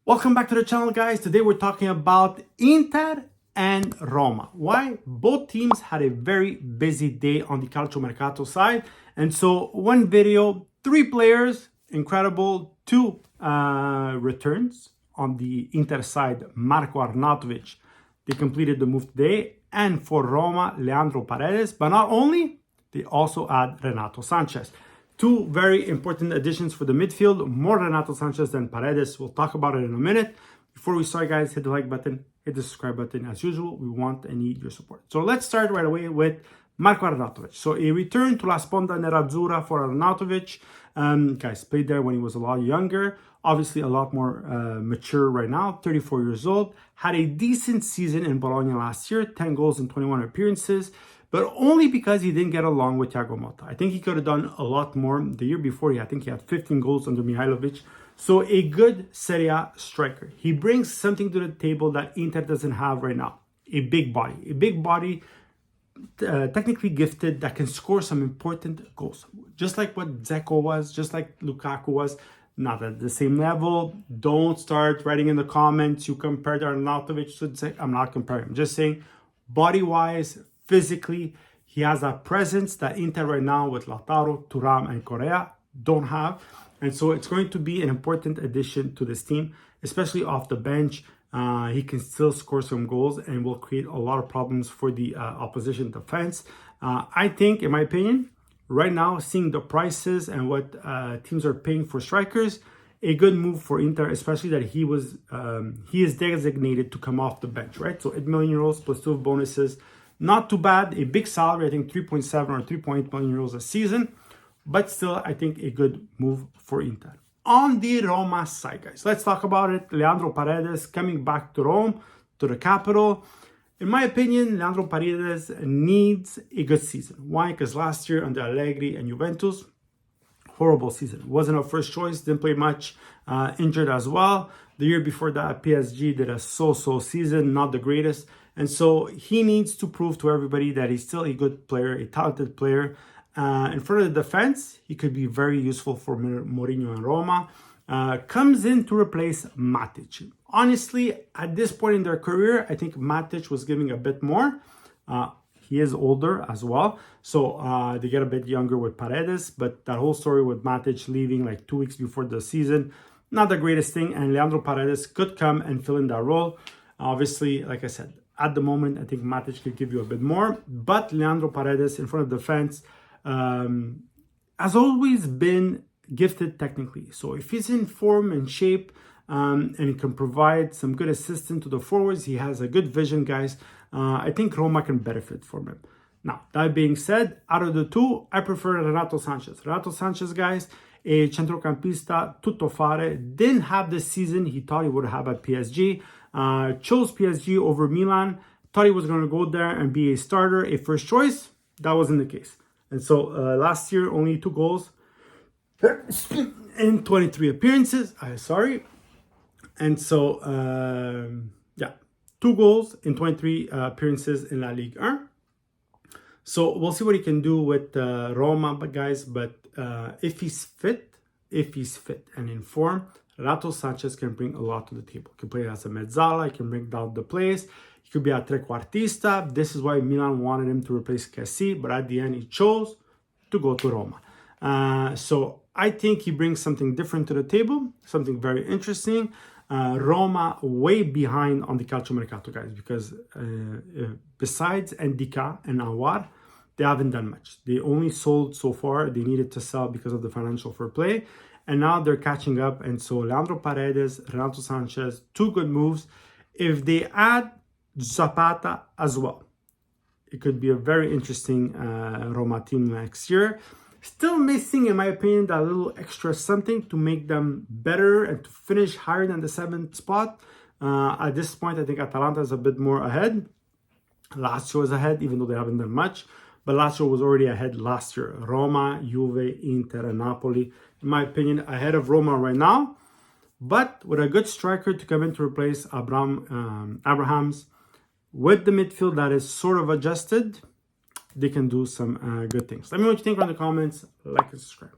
Welcome back to the channel, guys. Today we're talking about Inter and Roma. Why? Both teams had a very busy day on the Calciomercato side. And so one video, 3 players, incredible, 2 returns. On the Inter side, Marco Arnautovic, they completed the move today. And for Roma, Leandro Paredes. But not only, they also add Renato Sanches. 2 very important additions for the midfield, more Renato Sanches than Paredes. We'll talk about it in a minute. Before we start, guys, hit the like button, hit the subscribe button. As usual, we want and need your support. So let's start right away with Marco Arnautovic. So a return to La Sponda Nerazzurra for Arnautovic. Guys, played there when he was a lot younger. Obviously, a lot more mature right now, 34 years old. Had a decent season in Bologna last year, 10 goals in 21 appearances. But only because he didn't get along with Thiago Motta. I think he could have done a lot more. The year before, I think he had 15 goals under Mihailovic. So a good Serie A striker. He brings something to the table that Inter doesn't have right now. A big body. A big body, technically gifted, that can score some important goals. Just like what Dzeko was, just like Lukaku was. Not at the same level. Don't start writing in the comments, you compared Arnautovic to Dzeko. I'm not comparing. I'm just saying, body-wise, physically, he has that presence that Inter right now with Lautaro, Thuram, and Correa don't have. And so it's going to be an important addition to this team, especially off the bench. He can still score some goals and will create a lot of problems for the opposition defense. I think, in my opinion, right now, seeing the prices and what teams are paying for strikers, a good move for Inter, especially that he is designated to come off the bench, right? So 8 million euros plus 2 bonuses. Not too bad, a big salary, I think 3.7 or 3.8 million euros a season, but still, I think a good move for Inter. On the Roma side, guys, let's talk about it. Leandro Paredes coming back to Rome, to the capital. In my opinion, Leandro Paredes needs a good season. Why? Because last year under Allegri and Juventus, horrible season. Wasn't a first choice, didn't play much, injured as well. The year before that, PSG did a so-so season, not the greatest. And so he needs to prove to everybody that he's still a good player, a talented player. In front of the defense, he could be very useful for Mourinho and Roma. Comes in to replace Matic. Honestly, at this point in their career, I think Matic was giving a bit more. He is older as well. So they get a bit younger with Paredes. But that whole story with Matic leaving like 2 weeks before the season, not the greatest thing. And Leandro Paredes could come and fill in that role. Obviously, like I said, at the moment, I think Matic could give you a bit more. But Leandro Paredes in front of the defense has always been gifted technically. So if he's in form and shape and he can provide some good assistance to the forwards, he has a good vision, guys. I think Roma can benefit from him. Now, that being said, out of the 2, I prefer Renato Sanches. Renato Sanches, guys, a centrocampista, tutto fare. Didn't have the season he thought he would have at PSG. Chose PSG over Milan. Thought he was going to go there and be a starter, a first choice. That wasn't the case. And so last year, only 2 goals in 23 appearances. And so, 2 goals in 23 appearances in La Ligue 1. So we'll see what he can do with Roma, guys. But if he's fit and in form, Renato Sanches can bring a lot to the table. He can play as a mezzala, he can bring down the plays. He could be a trequartista. This is why Milan wanted him to replace Kessie, but at the end he chose to go to Roma. So I think he brings something different to the table, something very interesting. Roma way behind on the Calciomercato, guys, because besides Ndika and Awar, they haven't done much. They only sold so far. They needed to sell because of the financial fair play. And now they're catching up. And so Leandro Paredes, Renato Sanches, 2 good moves. If they add Zapata as well, it could be a very interesting Roma team next year. Still missing, in my opinion, that little extra something to make them better and to finish higher than the 7th spot. At this point, I think Atalanta is a bit more ahead. Lazio is ahead, even though they haven't done much. But Lazio was already ahead last year. Roma, Juve, Inter, and Napoli, in my opinion, ahead of Roma right now. But with a good striker to come in to replace Abrahams, with the midfield that is sort of adjusted, they can do some good things. Let me know what you think in the comments. Like and subscribe.